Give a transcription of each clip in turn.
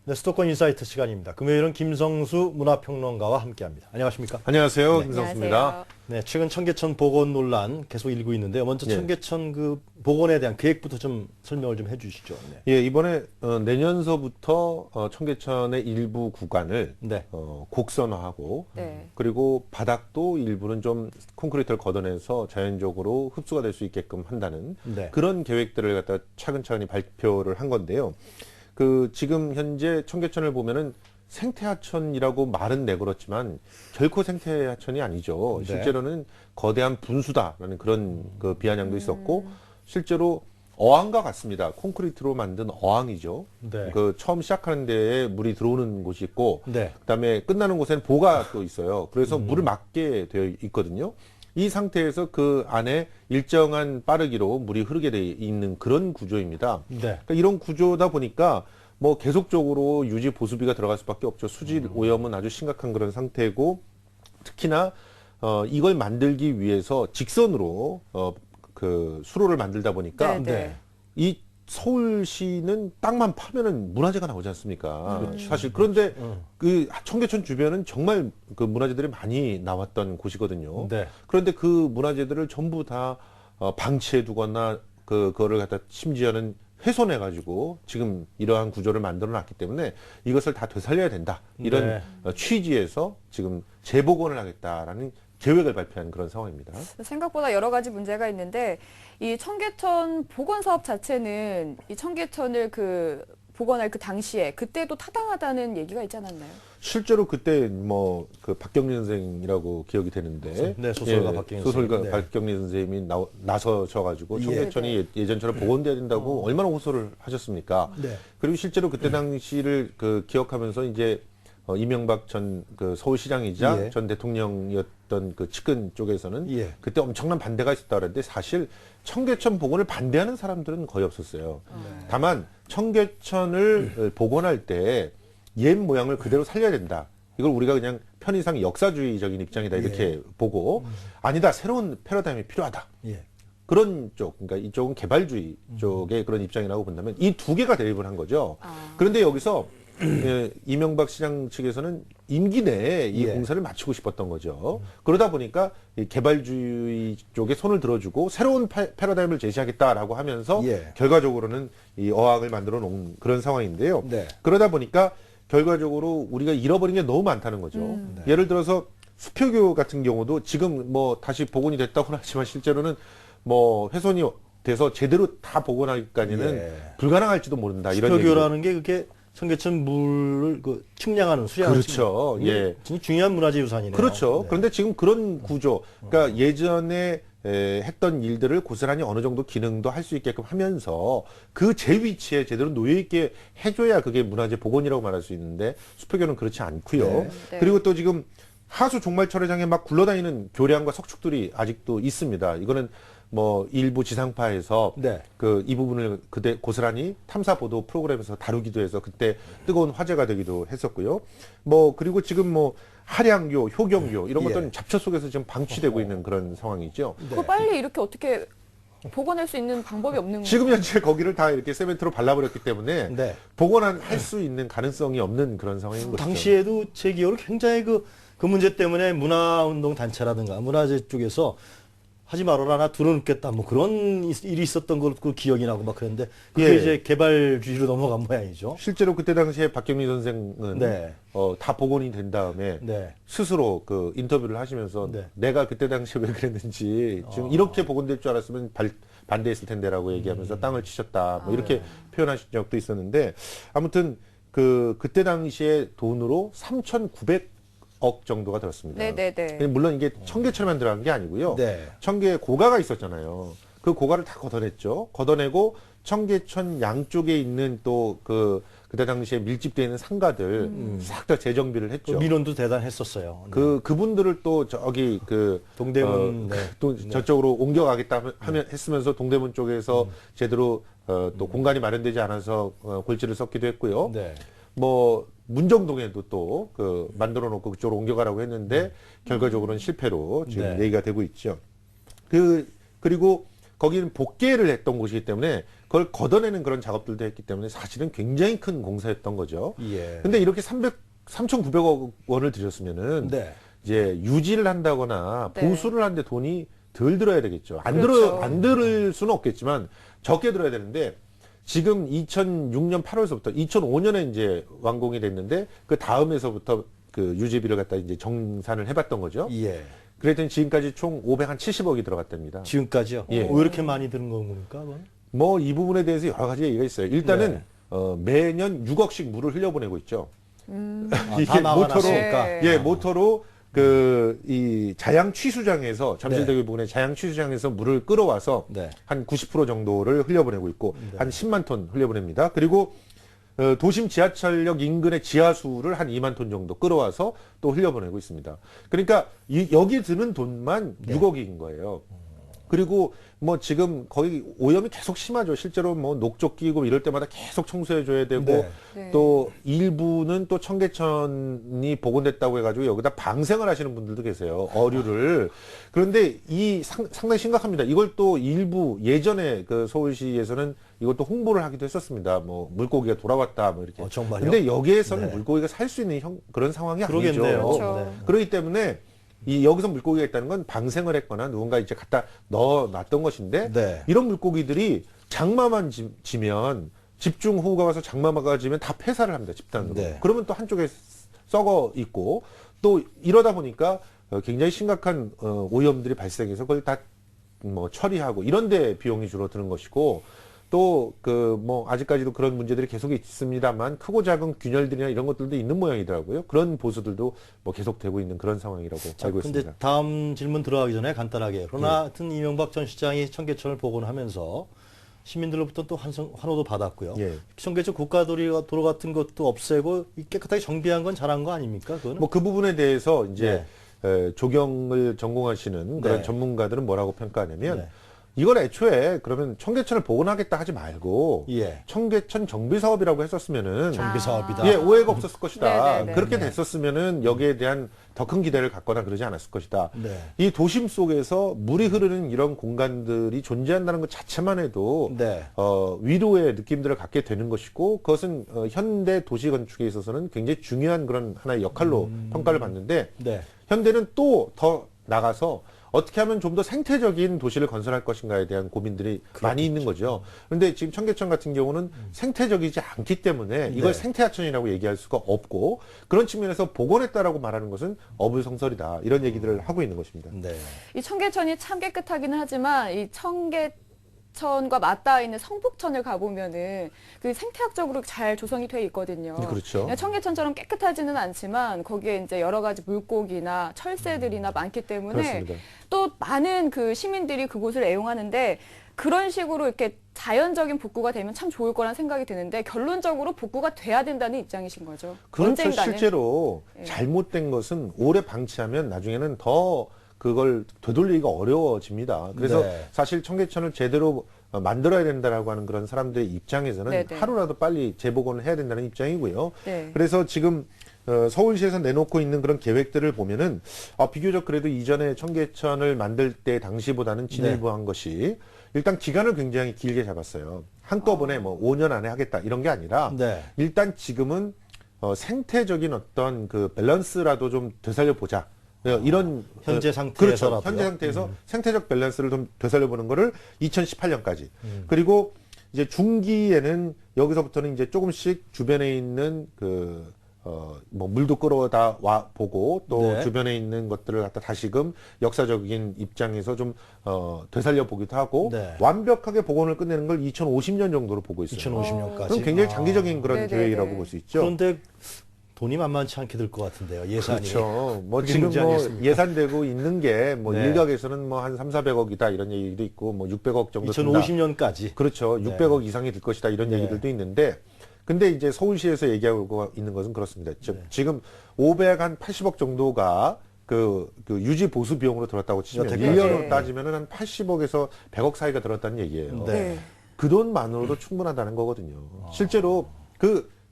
네, 수도권 인사이트 시간입니다. 금요일은 김성수 문화평론가와 함께합니다. 안녕하십니까? 안녕하세요. 네. 김성수입니다. 안녕하세요. 네, 최근 청계천 복원 논란 계속 일고 있는데요. 먼저 예. 청계천 그 복원에 대한 계획부터 좀 설명을 좀 해주시죠. 네. 예, 이번에 내년서부터 청계천의 일부 구간을 네. 곡선화하고 네. 그리고 바닥도 일부는 좀 콘크리트를 걷어내서 자연적으로 흡수가 될 수 있게끔 한다는 네. 그런 계획들을 갖다 차근차근히 발표를 한 건데요. 지금 현재 청계천을 보면은 생태하천이라고 말은 내걸었지만 결코 생태하천이 아니죠. 네. 실제로는 거대한 분수다라는 그런 그 비아냥도 있었고 실제로 어항과 같습니다. 콘크리트로 만든 어항이죠. 네. 처음 시작하는 데에 물이 들어오는 곳이 있고 네. 그다음에 끝나는 곳에는 보가 또 있어요. 그래서 물을 막게 되어 있거든요. 이 상태에서 그 안에 일정한 빠르기로 물이 흐르게 돼 있는 그런 구조입니다. 네. 그러니까 이런 구조다 보니까 뭐 계속적으로 유지 보수비가 들어갈 수밖에 없죠. 수질 오염은 아주 심각한 그런 상태고 특히나 이걸 만들기 위해서 직선으로 수로를 만들다 보니까 네, 네. 이 서울시는 땅만 파면은 문화재가 나오지 않습니까? 그렇죠. 사실 그런데 음. 그 청계천 주변은 정말 그 문화재들이 많이 나왔던 곳이거든요. 네. 그런데 그 문화재들을 전부 다 방치해 두거나 그거를 갖다 심지어는 훼손해 가지고 지금 이러한 구조를 만들어 놨기 때문에 이것을 다 되살려야 된다. 이런 네. 취지에서 지금 재복원을 하겠다라는 계획을 발표한 그런 상황입니다. 생각보다 여러 가지 문제가 있는데 이 청계천 복원 사업 자체는 이 청계천을 복원할 그 당시에 그때도 타당하다는 얘기가 있지 않았나요? 실제로 그때 그 박경리 선생이라고 기억이 되는데, 네, 소설가 박경리 소설가 선생님. 네. 박경리 선생님이 나서셔가지고 예. 청계천이 예전처럼 복원돼야 된다고 얼마나 호소를 하셨습니까? 네. 그리고 실제로 그때 당시를 기억하면서 이제 이명박 전 서울시장이자 예. 전 대통령이었던 그 측근 쪽에서는 예. 그때 엄청난 반대가 있었다 그랬는데 사실 청계천 복원을 반대하는 사람들은 거의 없었어요. 다만 청계천을 복원할 때 옛 모양을 그대로 살려야 된다. 이걸 우리가 그냥 편의상 역사주의적인 입장이다 이렇게 보고 아니다 새로운 패러다임이 필요하다. 예. 그런 쪽, 그러니까 이쪽은 개발주의 쪽의 그런 입장이라고 본다면 이 두 개가 대립을 한 거죠. 그런데 여기서 이명박 시장 측에서는 임기 내에 이 예. 공사를 마치고 싶었던 거죠. 그러다 보니까 이 개발주의 쪽에 손을 들어주고 새로운 패러다임을 제시하겠다라고 하면서 예. 결과적으로는 이 어항을 만들어 놓은 그런 상황인데요. 네. 그러다 보니까 결과적으로 우리가 잃어버린 게 너무 많다는 거죠. 네. 예를 들어서 수표교 같은 경우도 지금 다시 복원이 됐다고는 하지만 실제로는 훼손이 돼서 제대로 다 복원하기까지는 예. 불가능할지도 모른다. 이런 얘기도. 수표교라는 게 그게 청계천 물을 측량하는 수량을 그렇죠. 예. 굉장히 중요한 문화재 유산이네요. 그렇죠. 네. 그런데 지금 그런 구조, 그러니까 예전에 했던 일들을 고스란히 어느 정도 기능도 할 수 있게끔 하면서 그 제 위치에 제대로 놓여 있게 해줘야 그게 문화재 복원이라고 말할 수 있는데 수표교는 그렇지 않고요. 네. 네. 그리고 또 지금 하수 종말철회장에 막 굴러다니는 교량과 석축들이 아직도 있습니다. 이거는 일부 지상파에서 네. 이 부분을 그때 고스란히 탐사 보도 프로그램에서 다루기도 해서 그때 뜨거운 화제가 되기도 했었고요. 그리고 지금 하량교, 효경교 이런 예. 것들은 잡초 속에서 지금 방치되고 있는 그런 상황이죠. 네. 그거 빨리 이렇게 어떻게 복원할 수 있는 방법이 없는 지금 현재 거기를 다 이렇게 세멘트로 발라버렸기 때문에 네. 복원할 수 있는 가능성이 없는 그런 상황인 거죠. 당시에도 제 기억으로 굉장히 그 문제 때문에 문화운동 단체라든가 문화재 쪽에서 하지 말아라 나 들어눕겠다 그런 일이 있었던 걸 기억이 나고 막 그랬는데 그게 예. 이제 개발주의로 넘어간 모양이죠. 실제로 그때 당시에 박경리 선생은 네. 다 복원이 된 다음에 네. 스스로 인터뷰를 하시면서 네. 내가 그때 당시에 왜 그랬는지 지금 이렇게 복원될 줄 알았으면 반대했을 텐데라고 얘기하면서 땅을 치셨다 이렇게 표현하신 적도 있었는데 아무튼 그때 당시에 돈으로 3,900억 정도가 들었습니다. 네네네. 물론 이게 청계천만 들어간 게 아니고요. 네. 청계 고가가 있었잖아요. 그 고가를 다 걷어냈죠. 걷어내고 청계천 양쪽에 있는 또 그때 당시에 밀집되어 있는 상가들 싹 다 재정비를 그 했죠. 민원도 대단했었어요. 그분들을 또 저기 동대문 네. 또 저쪽으로 옮겨가겠다 했으면서 동대문 쪽에서 제대로 또 공간이 마련되지 않아서 골치를 썩기도 했고요. 네. 문정동에도 또 만들어 놓고 그쪽으로 옮겨가라고 했는데 결과적으로는 실패로 지금 네. 얘기가 되고 있죠. 그리고 거기는 복개를 했던 곳이기 때문에 그걸 걷어내는 그런 작업들도 했기 때문에 사실은 굉장히 큰 공사였던 거죠. 예. 근데 이렇게 3,900억 원을 들였으면은 네. 이제 유지를 한다거나 네. 보수를 하는데 돈이 덜 들어야 되겠죠. 그렇죠. 안 들을 수는 없겠지만 적게 들어야 되는데 지금 2006년 8월서부터 2005년에 이제 완공이 됐는데 그 다음에서부터 그 유지비를 갖다 이제 정산을 해봤던 거죠. 예. 그랬더니 지금까지 총 570억이 들어갔답니다. 지금까지요? 예. 왜 이렇게 많이 드는 겁니까? 그건? 뭐 이 부분에 대해서 여러 가지 얘기가 있어요. 일단은 네. 매년 6억씩 물을 흘려보내고 있죠. 아, 이게 다 모터로 막아놨으니까. 네. 예, 모터로 이 자양 취수장에서 잠실대교 네. 부근의 자양 취수장에서 물을 끌어와서 네. 한 90% 정도를 흘려보내고 있고 네. 한 10만 톤 흘려보냅니다. 그리고 도심 지하철역 인근의 지하수를 한 2만 톤 정도 끌어와서 또 흘려보내고 있습니다. 그러니까 여기 드는 돈만 네. 6억인 거예요. 그리고 뭐 지금 거의 오염이 계속 심하죠. 실제로 뭐 녹조 끼고 이럴 때마다 계속 청소해줘야 되고 네. 네. 또 일부는 또 청계천이 복원됐다고 해가지고 여기다 방생을 하시는 분들도 계세요. 어류를. 그런데 상당히 심각합니다. 이걸 또 일부 예전에 그 서울시에서는 이것도 홍보를 하기도 했었습니다. 뭐 물고기가 돌아왔다 뭐 이렇게. 정말요? 근데 여기에서는 네. 물고기가 살 수 있는 그런 상황이 그러겠네요. 아니죠. 그렇죠. 네. 그렇기 때문에 여기서 물고기가 있다는 건 방생을 했거나 누군가 이제 갖다 넣어놨던 것인데 네. 이런 물고기들이 장마만 지면 집중호우가 와서 장마가 지면 다 폐사를 합니다. 집단으로. 네. 그러면 또 한쪽에 썩어 있고 또 이러다 보니까 굉장히 심각한 오염들이 발생해서 그걸 다 뭐 처리하고 이런 데 비용이 주로 드는 것이고 또 뭐 아직까지도 그런 문제들이 계속 있습니다만 크고 작은 균열들이나 이런 것들도 있는 모양이더라고요. 그런 보수들도 뭐 계속되고 있는 그런 상황이라고 자, 알고 근데 있습니다. 다음 질문 들어가기 전에 간단하게. 그러나 하여튼 이명박 전 시장이 청계천을 복원하면서 시민들로부터 또 환호도 받았고요. 예. 청계천 국가도로 같은 것도 없애고 깨끗하게 정비한 건 잘한 거 아닙니까? 그거는? 뭐 그 부분에 대해서 이제 조경을 전공하시는 그런 네. 전문가들은 뭐라고 평가하냐면 네. 이걸 애초에 그러면 청계천을 복원하겠다 하지 말고 예. 청계천 정비 사업이라고 했었으면은 정비 사업이다. 예, 오해가 없었을 것이다. 네네네. 그렇게 네. 됐었으면은 여기에 대한 더 큰 기대를 갖거나 그러지 않았을 것이다. 네. 이 도심 속에서 물이 흐르는 이런 공간들이 존재한다는 것 자체만 해도 네. 위로의 느낌들을 갖게 되는 것이고 그것은 현대 도시 건축에 있어서는 굉장히 중요한 그런 하나의 역할로 평가를 받는데 네. 현대는 또 더 나가서 어떻게 하면 좀 더 생태적인 도시를 건설할 것인가에 대한 고민들이 많이 있는 거죠. 그런데 지금 청계천 같은 경우는 생태적이지 않기 때문에 이걸 네. 생태하천이라고 얘기할 수가 없고 그런 측면에서 복원했다라고 말하는 것은 어불성설이다. 이런 얘기들을 하고 있는 것입니다. 네. 이 청계천이 참 깨끗하기는 하지만 이 청계천과 맞닿아 있는 성북천을 가보면은 그 생태학적으로 잘 조성이 돼 있거든요. 그렇죠. 청계천처럼 깨끗하지는 않지만 거기에 이제 여러 가지 물고기나 철새들이나 많기 때문에 그렇습니다. 또 많은 그 시민들이 그곳을 애용하는데 그런 식으로 이렇게 자연적인 복구가 되면 참 좋을 거란 생각이 드는데 결론적으로 복구가 돼야 된다는 입장이신 거죠. 그렇죠. 언젠가는. 실제로 예. 잘못된 것은 오래 방치하면 나중에는 더 그걸 되돌리기가 어려워집니다. 그래서 네. 사실 청계천을 제대로 만들어야 된다라고 하는 그런 사람들의 입장에서는 네네. 하루라도 빨리 재복원을 해야 된다는 입장이고요. 네. 그래서 지금 서울시에서 내놓고 있는 그런 계획들을 보면은 비교적 그래도 이전에 청계천을 만들 때 당시보다는 진일보한 것이 일단 기간을 굉장히 길게 잡았어요. 한꺼번에 뭐 5년 안에 하겠다 이런 게 아니라 네. 일단 지금은 생태적인 어떤 그 밸런스라도 좀 되살려 보자. 이런 현재 그렇죠. 상태에서라도요? 현재 상태에서 생태적 밸런스를 좀 되살려 보는 거를 2018년까지. 그리고 이제 중기에는 여기서부터는 이제 조금씩 주변에 있는 뭐 물도 끌어다 와 보고 또 네. 주변에 있는 것들을 갖다 다시금 역사적인 입장에서 좀 되살려 보기도 하고 네. 완벽하게 복원을 끝내는 걸 2050년 정도로 보고 있어요. 2050년까지. 그럼 굉장히 장기적인 그런 네네네. 계획이라고 볼 수 있죠. 그런데 돈이 만만치 않게 들 것 같은데요. 예산이. 그렇죠. 뭐 그게 지금 문제 뭐 아니겠습니까? 예산되고 있는 게 뭐 네. 일각에서는 뭐 한 3,400억이다 이런 얘기도 있고 뭐 600억 정도 든다. 2050년까지. 그렇죠. 네. 600억 이상이 들 것이다 이런 네. 얘기들도 있는데 근데 이제 서울시에서 얘기하고 있는 것은 그렇습니다. 즉 네. 지금 580억 정도가 그 유지 보수 비용으로 들었다고 치면 여태까지. 1년으로 네. 따지면은 한 80억에서 100억 사이가 들었다는 얘기예요. 네. 그 돈만으로도 충분하다는 거거든요. 실제로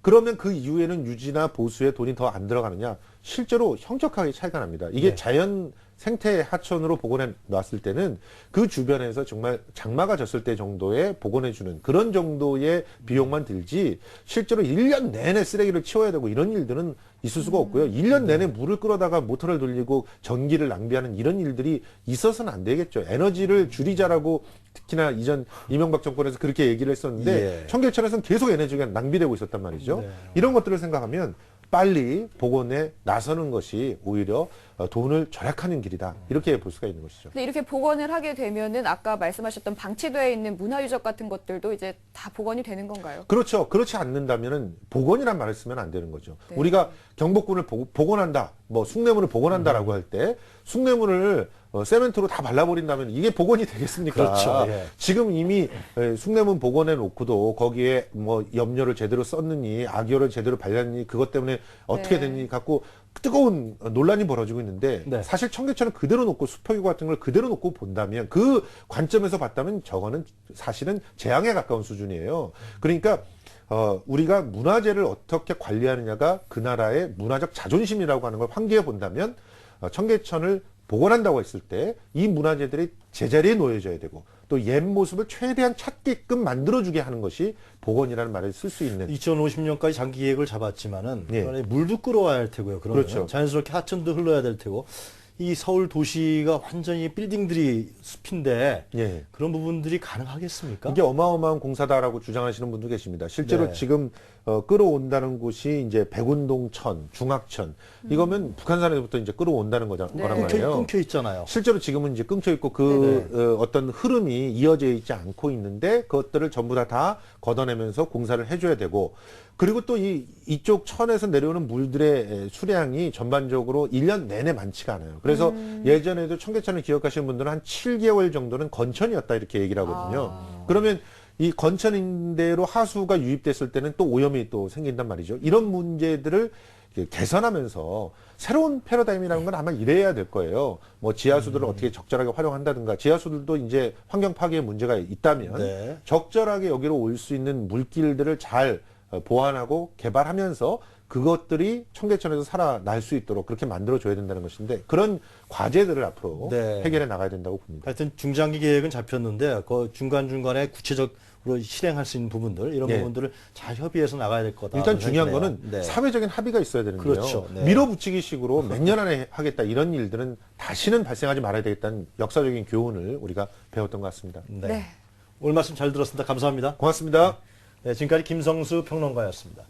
그러면 그 이후에는 유지나 보수에 돈이 더 안 들어가느냐? 실제로 형격하게 차이가 납니다. 이게 네. 자연 생태 하천으로 복원해 놨을 때는 그 주변에서 정말 장마가 졌을 때 정도에 복원해주는 그런 정도의 비용만 들지 실제로 1년 내내 쓰레기를 치워야 되고 이런 일들은 있을 수가 없고요. 1년 내내 물을 끌어다가 모터를 돌리고 전기를 낭비하는 이런 일들이 있어서는 안 되겠죠. 에너지를 줄이자라고 특히나 이전 이명박 정권에서 그렇게 얘기를 했었는데 예. 청계천에서는 계속 에너지가 낭비되고 있었단 말이죠. 네. 이런 것들을 생각하면 빨리 복원에 나서는 것이 오히려 돈을 절약하는 길이다. 이렇게 볼 수가 있는 것이죠. 근데 이렇게 복원을 하게 되면은 아까 말씀하셨던 방치되어 있는 문화유적 같은 것들도 이제 다 복원이 되는 건가요? 그렇죠. 그렇지 않는다면은 복원이란 말을 쓰면 안 되는 거죠. 네. 우리가 경복궁을 복원한다, 뭐 숭례문을 복원한다라고 할 때 숭례문을 세멘트로 다 발라버린다면 이게 복원이 되겠습니까? 그렇죠. 예. 지금 이미 숭례문 복원해 놓고도 거기에 뭐 염료를 제대로 썼느니 악열을 제대로 발랐니 그것 때문에 어떻게 네. 됐니 갖고 뜨거운 논란이 벌어지고 있는데 네. 사실 청계천을 그대로 놓고 수표기구 같은 걸 그대로 놓고 본다면 그 관점에서 봤다면 저거는 사실은 재앙에 가까운 수준이에요. 그러니까 우리가 문화재를 어떻게 관리하느냐가 그 나라의 문화적 자존심이라고 하는 걸 환기해 본다면 청계천을 복원한다고 했을 때 이 문화재들이 제자리에 놓여져야 되고 또 옛 모습을 최대한 찾게끔 만들어주게 하는 것이 복원이라는 말을 쓸 수 있는 2050년까지 장기 계획을 잡았지만은 예. 그러니 물도 끌어와야 할 테고요. 그러면 그렇죠. 자연스럽게 하천도 흘러야 될 테고 이 서울 도시가 완전히 빌딩들이 숲인데 예. 그런 부분들이 가능하겠습니까? 이게 어마어마한 공사다라고 주장하시는 분도 계십니다. 실제로 네. 지금 끌어온다는 곳이 이제 백운동천, 중학천 이거면 북한산에서부터 이제 끌어온다는 거란 네. 말이에요. 끊겨 있잖아요. 실제로 지금은 이제 끊겨 있고 그 어떤 흐름이 이어져 있지 않고 있는데 그것들을 전부 다 걷어내면서 공사를 해줘야 되고 그리고 또 이쪽 천에서 내려오는 물들의 수량이 전반적으로 1년 내내 많지가 않아요. 그래서 예전에도 청계천을 기억하시는 분들은 한 7개월 정도는 건천이었다 이렇게 얘기를 하거든요. 그러면 이 건천인대로 하수가 유입됐을 때는 또 오염이 또 생긴단 말이죠. 이런 문제들을 개선하면서 새로운 패러다임이라는 건 아마 이래야 될 거예요. 뭐 지하수들을 어떻게 적절하게 활용한다든가 지하수들도 이제 환경 파괴의 문제가 있다면 네. 적절하게 여기로 올 수 있는 물길들을 잘 보완하고 개발하면서 그것들이 청계천에서 살아날 수 있도록 그렇게 만들어줘야 된다는 것인데 그런 과제들을 앞으로 네. 해결해 나가야 된다고 봅니다. 하여튼 중장기 계획은 잡혔는데 그 중간중간에 구체적으로 실행할 수 있는 부분들 이런 네. 부분들을 잘 협의해서 나가야 될 거다. 일단 중요한 거는 네. 사회적인 합의가 있어야 되는데요. 그렇죠. 네. 밀어붙이기식으로 몇 년 안에 하겠다 이런 일들은 다시는 발생하지 말아야 되겠다는 역사적인 교훈을 우리가 배웠던 것 같습니다. 네. 네. 오늘 말씀 잘 들었습니다. 감사합니다. 고맙습니다. 네, 지금까지 김성수 평론가였습니다.